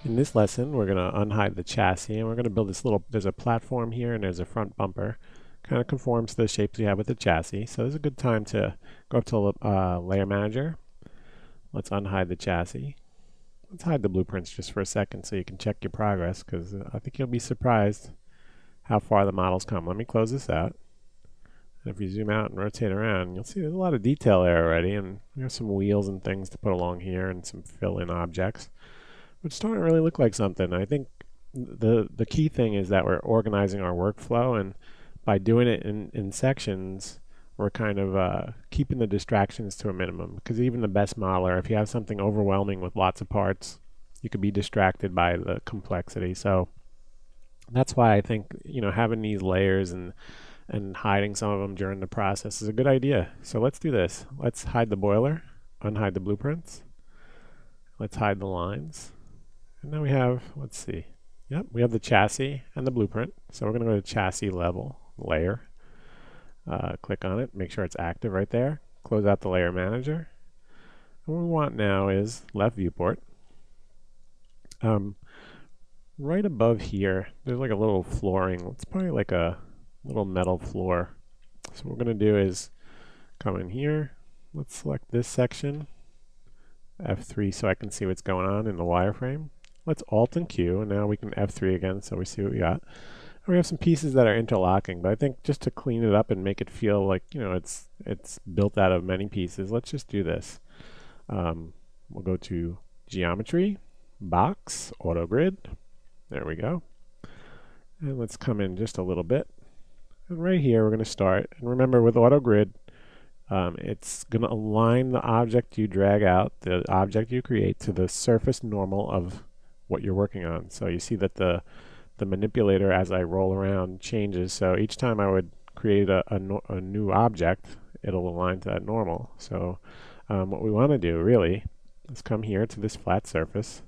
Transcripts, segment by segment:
In this lesson, we're going to unhide the chassis and we're going to build this little, there's a platform here and there's a front bumper. Kind of conforms to the shapes we have with the chassis. So this is a good time to go up to Layer Manager. Let's unhide the chassis. Let's hide the blueprints just for a second so you can check your progress, because I think you'll be surprised how far the models come. Let me close this out. And if you zoom out and rotate around, you'll see there's a lot of detail there already, and there's some wheels and things to put along here and some fill-in objects. It's starting to really look like something. I think the key thing is that we're organizing our workflow, and by doing it in sections, we're kind of keeping the distractions to a minimum. Because even the best modeler, if you have something overwhelming with lots of parts, you could be distracted by the complexity. So that's why I think, you know, having these layers and hiding some of them during the process is a good idea. So let's do this. Let's hide the boiler, unhide the blueprints. Let's hide the lines. And now we have, let's see. Yep, we have the chassis and the blueprint. So we're going to go to chassis level, layer. Click on it, make sure it's active right there. Close out the layer manager. And what we want now is left viewport. Right above here, there's like a little flooring. It's probably like a little metal floor. So what we're going to do is come in here. Let's select this section, F3, so I can see what's going on in the wireframe. Let's Alt and Q, and now we can F3 again so we see what we got. And we have some pieces that are interlocking, but I think just to clean it up and make it feel like, you know, it's built out of many pieces, let's just do this. We'll go to Geometry, Box, Auto Grid. There we go. And let's come in just a little bit. And right here we're going to start. And remember, with Auto Grid, it's going to align the object you drag out, the object you create, to the surface normal of what you're working on. So you see that the manipulator, as I roll around, changes. So each time I would create a new object, it'll align to that normal. So what we want to do really is come here to this flat surface,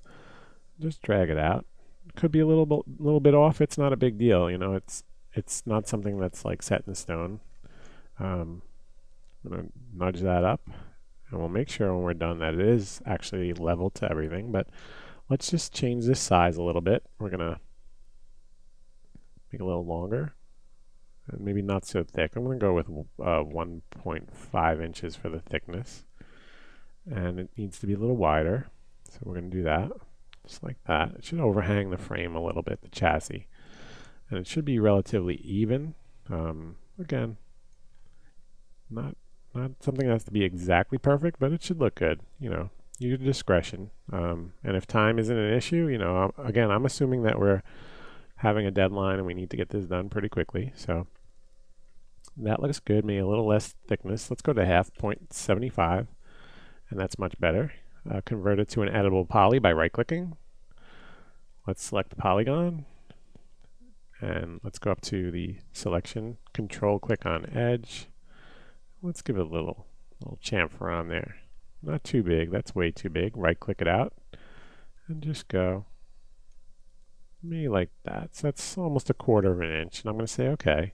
just drag it out. It could be a little bit off. It's not a big deal. You know, it's not something that's like set in stone. I'm going to nudge that up, and we'll make sure when we're done that it is actually level to everything. But let's just change this size a little bit. We're going to make it a little longer, and maybe not so thick. I'm going to go with 1.5 inches for the thickness, and it needs to be a little wider. So we're going to do that, just like that. It should overhang the frame a little bit, the chassis, and it should be relatively even. Again, not something that has to be exactly perfect, but it should look good. You know, use your discretion. And if time isn't an issue, you know, again, I'm assuming that we're having a deadline and we need to get this done pretty quickly. So that looks good. Maybe a little less thickness. Let's go to 0.75, and that's much better. Convert it to an editable poly by right-clicking. Let's select the polygon, and let's go up to the selection, control-click on edge. Let's give it a little chamfer on there. Not too big, that's way too big. Right click it out and just go maybe like that. So that's almost 1/4 of an inch. And I'm going to say okay.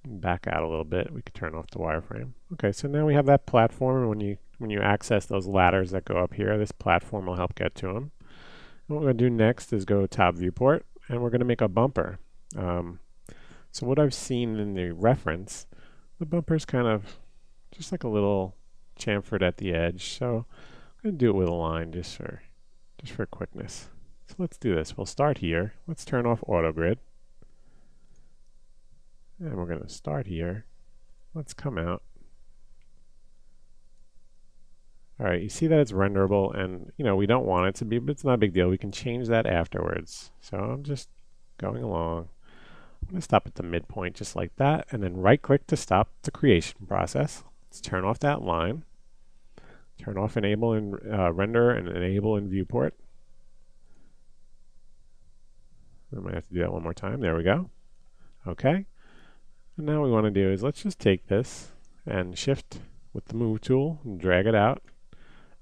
Back out a little bit. We could turn off the wireframe. Okay, so now we have that platform, and when you access those ladders that go up here, this platform will help get to them. And what we're going to do next is go top viewport, and we're going to make a bumper. So what I've seen in the reference, the bumper's kind of just like a little chamfered at the edge, so I'm going to do it with a line just for quickness. So let's do this. We'll start here. Let's turn off Auto Grid, and we're going to start here. Let's come out. All right, you see that it's renderable, and you know we don't want it to be, but it's not a big deal. We can change that afterwards. So I'm just going along. I'm going to stop at the midpoint just like that, and then right-click to stop the creation process. Let's turn off that line. Turn off Enable in Render and Enable in Viewport. I might have to do that one more time. There we go. Okay. And now what we want to do is let's just take this and shift with the Move tool and drag it out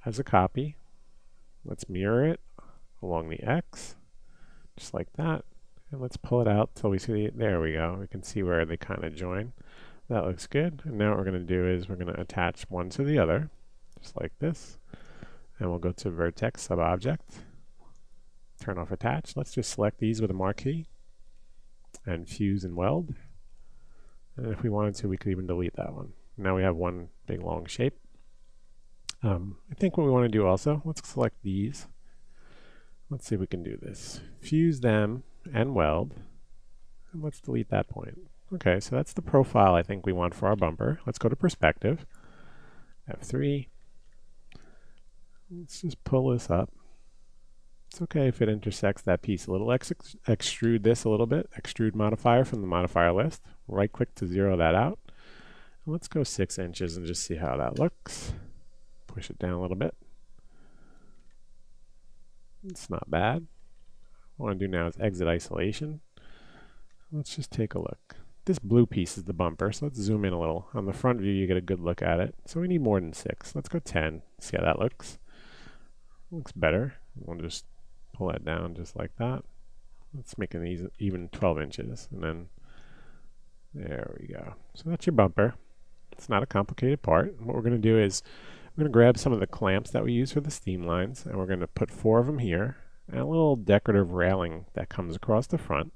as a copy. Let's mirror it along the X, just like that. And let's pull it out till we see, there we go. We can see where they kind of join. That looks good. And now what we're going to do is we're going to attach one to the other, just like this. And we'll go to Vertex Subobject. turn off attach. Let's just select these with a marquee and fuse and weld. And if we wanted to, we could even delete that one. Now we have one big long shape. I think what we want to do also, let's select these. Let's see if we can do this. Fuse them and weld. And let's delete that point. Okay, so that's the profile I think we want for our bumper. Let's go to perspective. F3. Let's just pull this up. It's okay if it intersects that piece a little. Extrude this a little bit. Extrude modifier from the modifier list. Right click to zero that out. And let's go 6 inches and just see how that looks. Push it down a little bit. It's not bad. What I want to do now is exit isolation. Let's just take a look. This blue piece is the bumper, so let's zoom in a little. On the front view, you get a good look at it. So we need more than 6. Let's go 10. See how that looks. Looks better. We'll just pull that down just like that. Let's make it even 12 inches. And then there we go. So that's your bumper. It's not a complicated part. What we're going to do is we're going to grab some of the clamps that we use for the steam lines, and we're going to put 4 of them here, and a little decorative railing that comes across the front.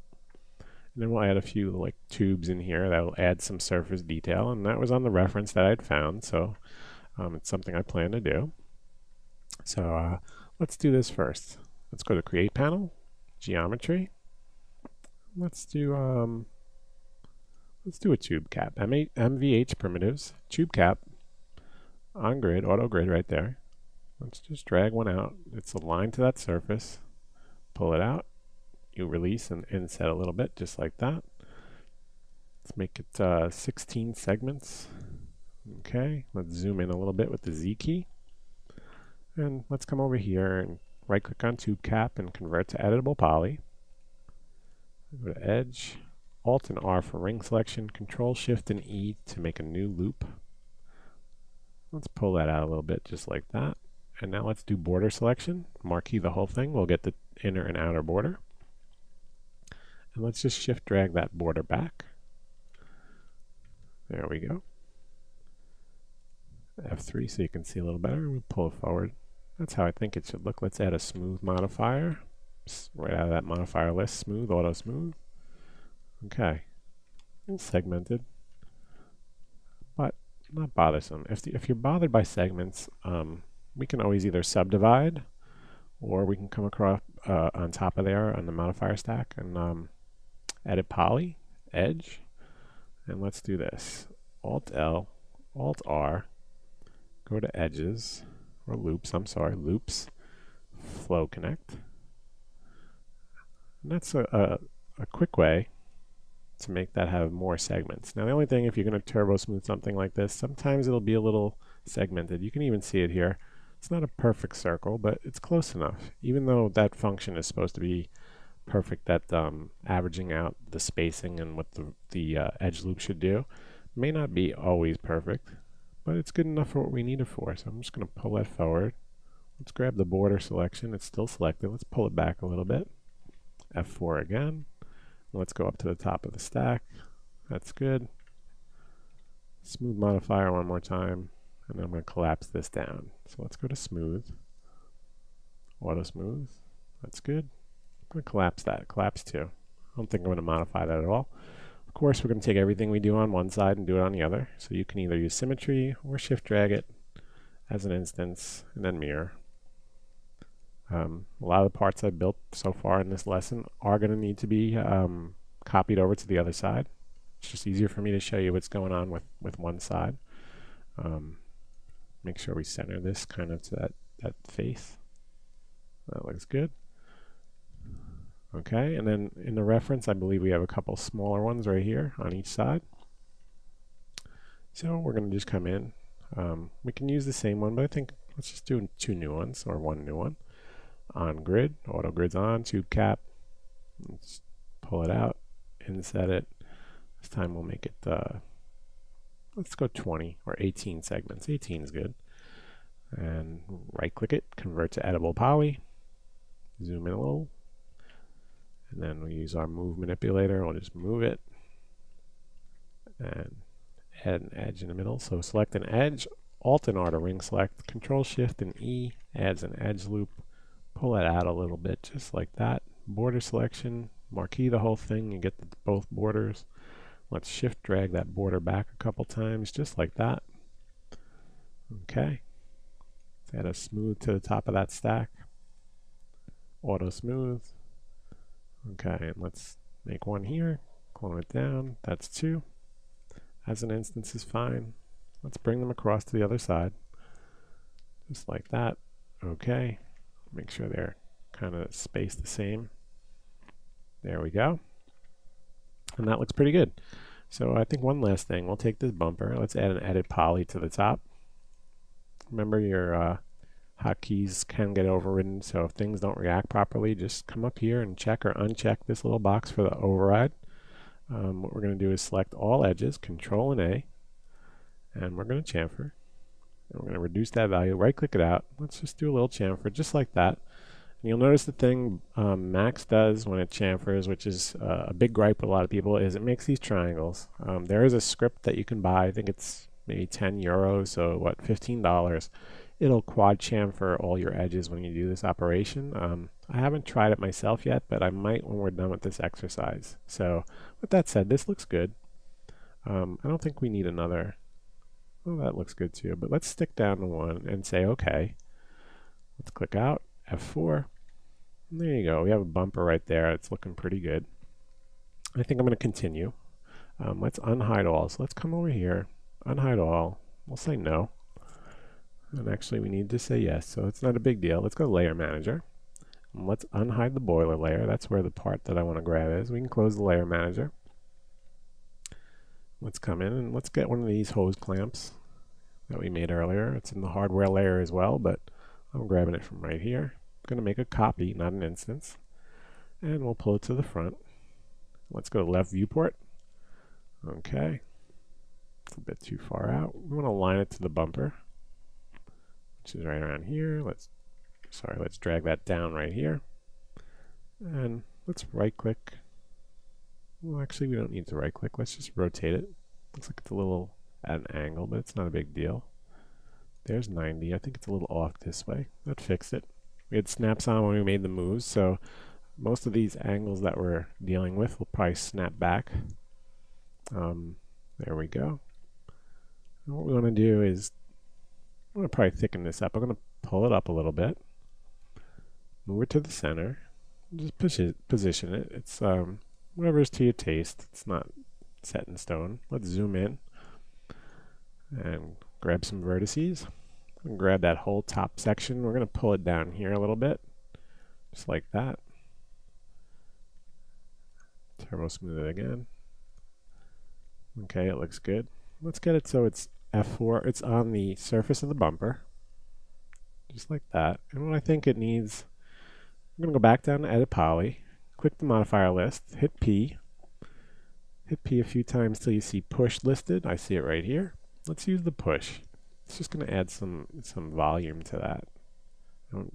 And then we'll add a few like tubes in here that will add some surface detail, and that was on the reference that I'd found, so it's something I plan to do. So let's do this first. Let's go to Create Panel, Geometry. Let's do a tube cap. MVH primitives, tube cap, on grid, auto grid right there. Let's just drag one out. It's aligned to that surface. Pull it out. You release and inset a little bit, just like that. Let's make it 16 segments. Okay, let's zoom in a little bit with the Z key. And let's come over here and right click on tube cap and convert to editable poly. Go to edge, Alt and R for ring selection, Control Shift and E to make a new loop. Let's pull that out a little bit just like that. And now let's do border selection. Marquee the whole thing. We'll get the inner and outer border. And let's just shift drag that border back. There we go. F3 so you can see a little better. We pull it forward. That's how I think it should look. Let's add a smooth modifier. Right out of that modifier list, smooth, auto smooth. Okay. It's segmented, but not bothersome. If you're bothered by segments, we can always either subdivide, or we can come across on top of there on the modifier stack and edit poly, edge, and let's do this. Alt L, Alt R, go to edges, or loops, I'm sorry, loops, flow connect. And that's a quick way to make that have more segments. Now the only thing, if you're going to turbo smooth something like this, sometimes it'll be a little segmented. You can even see it here. It's not a perfect circle, but it's close enough. Even though that function is supposed to be perfect at averaging out the spacing and what the edge loop should do, may not be always perfect, but it's good enough for what we need it for. So I'm just going to pull that forward. Let's grab the border selection. It's still selected. Let's pull it back a little bit. F4 again. Let's go up to the top of the stack. That's good. Smooth modifier one more time. And then I'm going to collapse this down. So let's go to smooth. Auto smooth. That's good. I'm going to collapse that. Collapse 2. I don't think I'm going to modify that at all. Of course, we're going to take everything we do on one side and do it on the other. So you can either use symmetry or shift drag it as an instance and then mirror. A lot of the parts I've built so far in this lesson are going to need to be copied over to the other side. It's just easier for me to show you what's going on with one side. Make sure we center this kind of to that face. That looks good. Okay, and then in the reference, I believe we have a couple smaller ones right here on each side. So we're going to just come in. We can use the same one, but I think let's just do 2 new ones or 1 new one. On grid, auto grid's on, tube cap. Let's pull it out, inset it. This time we'll make it, let's go 20 or 18 segments. 18 is good. And right click it, convert to editable poly. Zoom in a little. And then we'll use our move manipulator. We'll just move it. And add an edge in the middle. So select an edge, Alt and R to ring select, Control Shift and E adds an edge loop. pull it out a little bit, just like that. Border selection, marquee the whole thing, you get both borders. Let's shift drag that border back a couple times, just like that. Okay. Let's add a smooth to the top of that stack. Auto smooth. Okay, and let's make one here. Clone it down. That's 2. As an instance is fine. Let's bring them across to the other side. Just like that. Okay. Make sure they're kind of spaced the same. There we go. And that looks pretty good. So I think one last thing. We'll take this bumper. Let's add an edit poly to the top. Remember your hotkeys can get overridden, so if things don't react properly, just come up here and check or uncheck this little box for the override. What we're going to do is select all edges, Control and A, and we're going to chamfer. And we're going to reduce that value, right click it out. Let's just do a little chamfer just like that. And you'll notice the thing Max does when it chamfers, which is a big gripe with a lot of people, is it makes these triangles. There is a script that you can buy. I think it's maybe 10 euros, so what, $15. It'll quad chamfer all your edges when you do this operation. I haven't tried it myself yet, but I might when we're done with this exercise. So with that said, this looks good. I don't think we need another. Well, that looks good too, but let's stick down to 1 and say okay. Let's click out, F4. And there you go. We have a bumper right there. It's looking pretty good. I think I'm going to continue. Let's unhide all. So let's come over here, unhide all. We'll say no. And actually we need to say yes, so it's not a big deal. Let's go to Layer Manager. And let's unhide the boiler layer. That's where the part that I want to grab is. We can close the Layer Manager. Let's come in and let's get one of these hose clamps that we made earlier. It's in the hardware layer as well, but I'm grabbing it from right here. I'm going to make a copy, not an instance. And we'll pull it to the front. Let's go to left viewport. Okay. It's a bit too far out. We want to align it to the bumper, which is right around here. Let's drag that down right here. And let's right click. Well, actually we don't need to right click. Let's just rotate it. Looks like it's a little at an angle, but it's not a big deal. There's 90. I think it's a little off this way. That fixed it. We had snaps on when we made the moves, so most of these angles that we're dealing with will probably snap back. There we go. And what we want to do is, I'm going to probably thicken this up. I'm going to pull it up a little bit, move it to the center, just position it. It's whatever is to your taste. It's not set in stone. Let's zoom in and grab some vertices. And grab that whole top section. We're going to pull it down here a little bit, just like that. Turbo smooth it again. Okay, it looks good. Let's get it so it's F4. It's on the surface of the bumper, just like that. And what I think it needs, I'm going to go back down to Edit Poly, click the modifier list, hit P. Hit P a few times till you see push listed. I see it right here. Let's use the push. It's just going to add some volume to that. It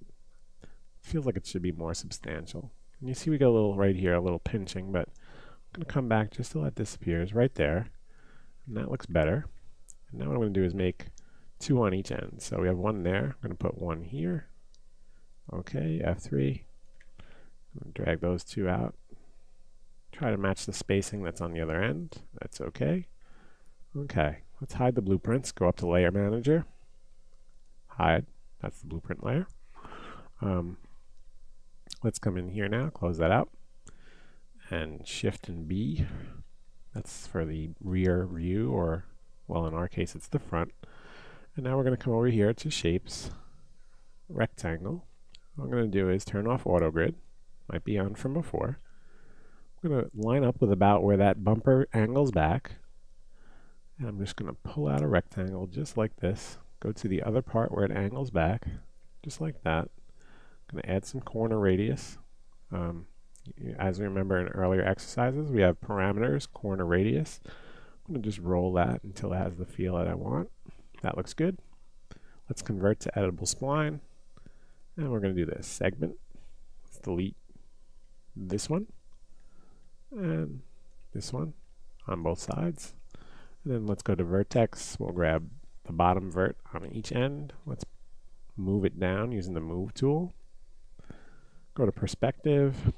feels like it should be more substantial. And you see we got a little right here, a little pinching, but I'm going to come back just till that disappears right there. And that looks better. And now what I'm going to do is make 2 on each end. So we have 1 there. I'm going to put 1 here. Okay, F3. I'm going to drag those 2 out. Try to match the spacing that's on the other end. That's okay. Okay, let's hide the blueprints. Go up to Layer Manager. Hide. That's the blueprint layer. Let's come in here now, close that out, and Shift and B. That's for the rear view, or, well, in our case, it's the front. And now we're going to come over here to Shapes, Rectangle. What I'm going to do is turn off Auto Grid. Might be on from before. I'm going to line up with about where that bumper angles back. And I'm just going to pull out a rectangle just like this. Go to the other part where it angles back, just like that. I'm going to add some corner radius. As we remember in earlier exercises, we have parameters, corner radius. I'm going to just roll that until it has the feel that I want. That looks good. Let's convert to editable spline. And we're going to do this segment. Let's delete this one and this one on both sides. And then let's go to vertex. We'll grab the bottom vert on each end. Let's move it down using the move tool. go to perspective,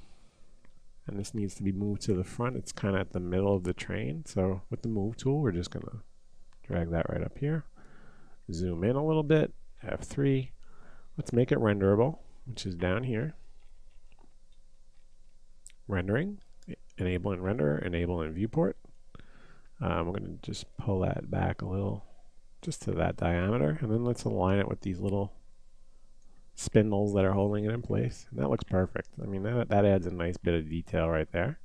and this needs to be moved to the front. It's kind of at the middle of the train. So with the move tool, we're just gonna drag that right up here. Zoom in a little bit, F3. Let's make it renderable, which is down here. Rendering, enable and render, enable and viewport. We're going to just pull that back a little, just to that diameter, and then let's align it with these little spindles that are holding it in place. And that looks perfect. I mean, that adds a nice bit of detail right there.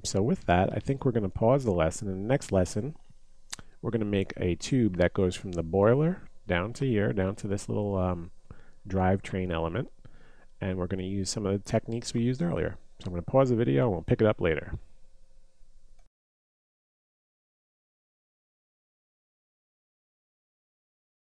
So with that, I think we're going to pause the lesson. In the next lesson, we're going to make a tube that goes from the boiler down to here, down to this little drivetrain element, and we're going to use some of the techniques we used earlier. So I'm going to pause the video and we'll pick it up later.